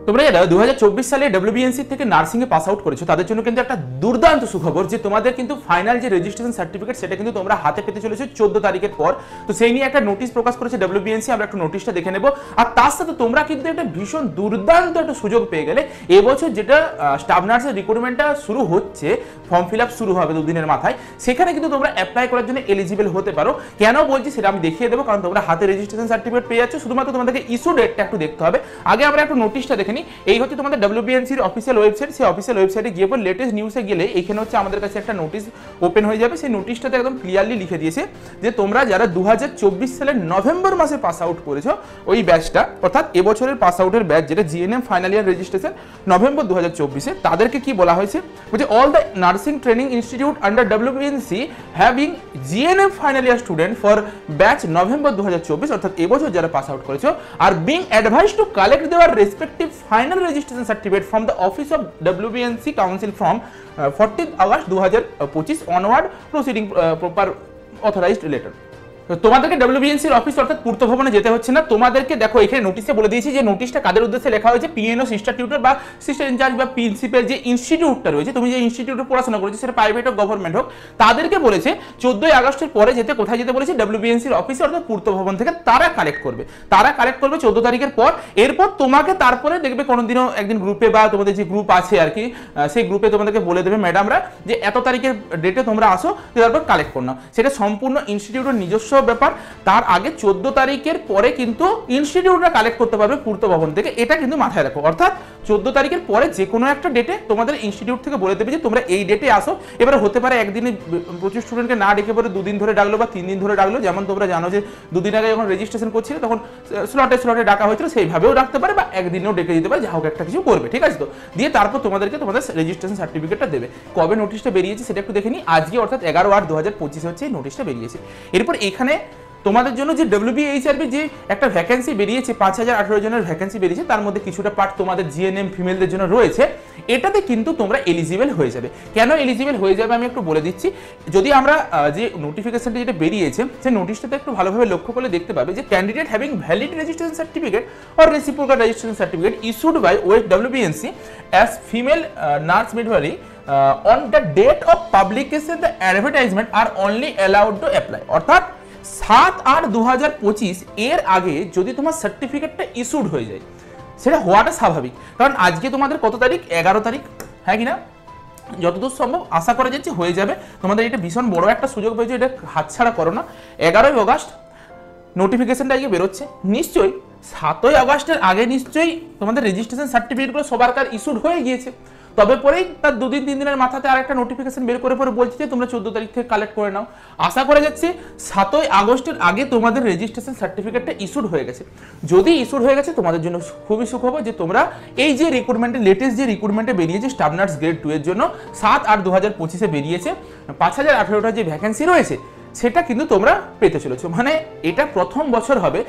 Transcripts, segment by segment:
তোমরা যারা 2024 সালে ডব্লিউবিএনসি থেকে নার্সিং এ পাস আউট করেছো তাদের জন্য কিন্তু একটা দুর্দান্ত সুখবর যে তোমাদের কিন্তু ফাইনাল যে রেজিস্ট্রেশন সার্টিফিকেট সেটা কিন্তু তোমরা হাতে পেতে চলেছো 14 তারিখের পর। তো সেই নিয়ে একটা নোটিশ প্রকাশ করেছে ডব্লিউবিএনসি, আমরা একটু নোটিশটা দেখে নেব। আর তার সাথে তোমরা কিন্তু একটা ভীষণ দুর্দান্ত একটা সুযোগ পেয়ে গেলে। এবছর যেটা স্টাফ নার্সের রিক্রুটমেন্টটা শুরু হচ্ছে, ফর্ম ফিল আপ শুরু হবে দুদিনের মাথায়, সেখানে কিন্তু তোমরা অ্যাপ্লাই করার জন্য এলিজিবল হতে পারো। কেন বলছি সেটা আমি দেখিয়ে দেবো, কারণ তোমরা হাতে রেজিস্ট্রেশন সার্টিফিকেট পেয়ে যাচ্ছ, শুধুমাত্র তোমাদেরকে ইস্যু ডেটটা একটু দেখতে হবে। আগে আমরা একটু নোটিশটা দেখে নিই। এই হচ্ছে তোমাদের ডব্লিউবিএনসির অফিসিয়াল ওয়েবসাইট। সেই অফিসিয়াল ওয়েবসাইটে গিয়ে পর লেটেস্ট নিউজে গেলে এখানে হচ্ছে আমাদের কাছে একটা নোটিশ ওপেন হয়ে যাবে। সেই নোটিশটাতে একদম ক্লিয়ারলি লিখে দিয়েছে যে তোমরা যারা 2024 সালের নভেম্বর মাসে পাস আউট করেছো ওই ব্যাচটা, অর্থাৎ এবছরের পাস আউটের ব্যাচ যেটা GNM final year registration November 2024-এ, তাদেরকে কি বলা হয়েছে বলছে all the nursing training institute under WBNC having GNM final year student for batch November 2024, অর্থাৎ এবছর যারা পাস আউট করেছো, আর বিং অ্যাডভাইস টু কালেক্ট দেওয়ার respective final registration certificate from the office of WBNC Council from 14th August 2025 onward proceeding proper authorized letter। তোমাদেরকে ডব্লিউবিএনসির office অর্থাৎ পূর্ত ভবনে যেতে হচ্ছে না। তোমাদেরকে দেখো এখানে নোটিশে বলে দিয়েছি যে নোটিশটা কাদের উদ্দেশ্যে লেখা হয়েছে, পিএনও সিস্টার টিউটর বা সিস্টার ইনচার্জ বা প্রিন্সিপাল যে ইনস্টিটিউটটা রয়েছে, তুমি যে ইনস্টিটিউটে পড়াশোনা করেছো সেটা প্রাইভেট হোক গভর্নমেন্ট হোক, তাদেরকে বলেছে 14 আগস্টের পরে যেতে। কোথায় যেতে বলেছে? ডব্লিউবিএনসির অফিসে অর্থাৎ পূর্ত ভবন থেকে তারা কালেক্ট করবে 14 তারিখের পর। এরপর তোমাকে তারপরে দেখবে কোনোদিনও একদিন গ্রুপে বা তোমাদের যে গ্রুপ আছে আর কি, সেই গ্রুপে তোমাদেরকে বলে দেবে ম্যাডামরা যে এত তারিখের ডেটে তোমরা আসো, তারপর কালেক্ট করো। সেটা সম্পূর্ণ ইনস্টিটিউটের নিজস্ব ব্যাপার। তার আগে 14 তারিখের পরে কিন্তু ইনস্টিটিউটরা কালেক্ট করতে পারবে পূর্ত ভবন থেকে, এটা কিন্তু মাথায় রাখো। অর্থাৎ 14 তারিখের পরে যে কোনো একটা ডেটে তোমাদের ইনস্টিটিউট থেকে বলে দেবে যে তোমরা এই ডেটে আসো। এবারে হতে পারে একদিনে প্রচুর স্টুডেন্টকে না ডেকে পরে 2 দিন ধরে ডাকলো বা 3 দিন ধরে ডাকলো। যেমন তোমরা জানো যে 2 দিন আগে যখন রেজিস্ট্রেশন করছিলে তখন স্লটে ডাকা হয়েছিল, সেইভাবেও ডাকতে পারে বা একদিনেও ডেকে দিতে পারে, যা হোক একটা কিছু করবে, ঠিক আছে? তো দিয়ে তারপর তোমাদেরকে তোমাদের রেজিস্ট্রেশন সার্টিফিকেটটা দেবে। কবে নোটিশটা বেরিয়েছে সেটা একটু দেখে নিই। আজকে অর্থাৎ 11/8/2025 হচ্ছে এই নোটিশটা বেরিয়েছে। এরপর এখানে তোমাদের জন্য যে ডব্লিউবিএইচআরবি যে একটা ভ্যাকেন্সি বেরিয়েছে, 5018 জনের ভ্যাকেন্সি বেরিয়েছে, তার মধ্যে কিছুটা পার্ট তোমাদের জিএনএম ফিমেলদের জন্য রয়েছে। এটাতে কিন্তু তোমরা এলিজিবল হয়ে যাবে। কেন এলিজিবল হয়ে যাবে আমি একটু বলে দিচ্ছি। যদি আমরা যে নোটিফিকেশনটা যেটা বেরিয়েছে সেই নোটিশটাতে একটু ভালোভাবে লক্ষ্য করলে দেখতে পাবে যে candidate having valid registration certificate or reciprocal registration certificate issued by west WBNC as female nurse midwifery on the date of publication the advertisement are only allowed to apply. অর্থাৎ 7/8/2025 এর আগে যদি তোমার সার্টিফিকেটটা ইস্যুড হয়ে যায়, সেটা হওয়াটা স্বাভাবিক। কারণ আজকে তোমাদের কত তারিখ? 11 তারিখ, হ্যাঁ কিনা? যতদূর সম্ভব আশা করা যাচ্ছে হয়ে যাবে। তোমাদের এটা ভীষণ বড় একটা সুযোগ পেয়েছে, এটা হাতছাড়া করো না। 11 আগস্ট নোটিফিকেশনটা আজকে বেরোচ্ছে, নিশ্চয়ই 7 আগস্টের আগে নিশ্চয়ই তোমাদের রেজিস্ট্রেশন সার্টিফিকেটগুলো সবার কার ইস্যুড হয়ে গিয়েছে। তবে পরেই তার 2-3 দিনের মাথাতে আরেকটা নোটিফিকেশন বের করে পরে বলছে যে তোমরা 14 তারিখ থেকে কালেক্ট করে নাও। আশা করা যাচ্ছে 7 আগস্টের আগে তোমাদের রেজিস্ট্রেশন সার্টিফিকেটটা ইস্যুড হয়ে গেছে। যদি ইস্যুড হয়ে গেছে তোমাদের জন্য খুবই সুখবর যে তোমরা এই যে রিক্রুটমেন্টের লেটেস্ট যে রিক্রুটমেন্টে বেরিয়েছে স্টাফ নার্স গ্রেড 2 এর জন্য 7/8/2025-এ বেরিয়েছে, 5018টা যে ভ্যাকেন্সি রয়েছে সেটা কিন্তু তোমরা পেতে চলেছো। মানে এটা প্রথম বছর হবে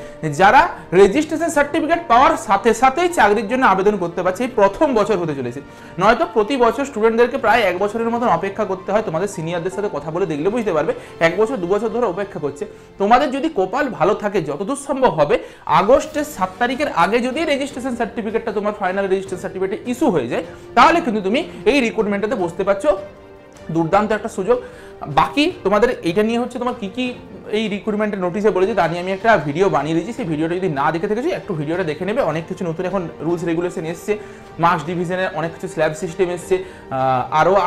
যারা রেজিস্ট্রেশন সার্টিফিকেট পাওয়ার সাথে সাথেই চাকরির জন্য আবেদন করতে পারছে। এই প্রথম বছর হতে চলেছে। নয়তো প্রতি বছর স্টুডেন্টদেরকে প্রায় 1 বছরের মতন অপেক্ষা করতে হয়। তোমাদের সিনিয়রদের সাথে কথা বলে দেখলে বুঝতে পারবে 1 বছর 2 বছর ধরে অপেক্ষা করছে। তোমাদের যদি কপাল ভালো থাকে, যতদূর সম্ভব হবে আগস্টের 7 তারিখের আগে যদি রেজিস্ট্রেশন সার্টিফিকেটটা তোমার ফাইনাল রেজিস্ট্রেশন সার্টিফিকেট ইস্যু হয়ে যায়, তাহলে কিন্তু তুমি এই রিক্রুটমেন্টটাতে বসতে পারছো। দুর্দান্ত একটা সুযোগ। বাকি তোমাদের এইটা নিয়ে হচ্ছে তোমার কি কি এই রিক্রুটমেন্টের নোটিশে বলেছে তা নিয়ে আমি একটা ভিডিও বানিয়ে দিয়েছি। সেই ভিডিওটা যদি না দেখে থেকেছি একটু ভিডিওটা দেখে নেবে। অনেক কিছু নতুন এখন রুলস রেগুলেশন এসছে, মার্কস ডিভিশনের অনেক কিছু স্ল্যাব সিস্টেম এসছে,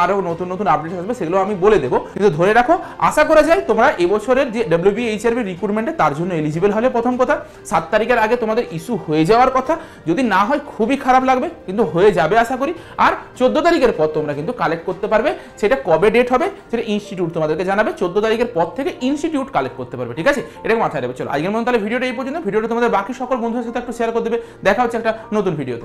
আরও নতুন আপডেট আসবে, সেগুলো আমি বলে দেবো। কিন্তু ধরে রাখো, আশা করা যায় তোমরা এবছরের যে ডব্লিউবিএইচআরবি রিক্রুটমেন্টে তার জন্য এলিজিবল হলে প্রথম কথা 7 তারিখের আগে তোমাদের ইস্যু হয়ে যাওয়ার কথা। যদি না হয় খুবই খারাপ লাগবে, কিন্তু হয়ে যাবে আশা করি। আর 14 তারিখের পর তোমরা কিন্তু কালেক্ট করতে পারবে। সেটা কবে ডেট হবে সেটা ইনস্টিটিউট তোমাদেরকে জানাবে। 14 তারিখের পর থেকে ইনস্টিটিউট কালেক্ট করতে পারবে, ঠিক আছে? এটাকে মাথায় রাখবে। চলো আজকের মতো তাহলে ভিডিওটা এই পর্যন্ত। ভিডিওটা তোমাদের বাকি সকল বন্ধুদের সাথে একটু শেয়ার করে দেবে। দেখা হচ্ছে একটা নতুন ভিডিওতে।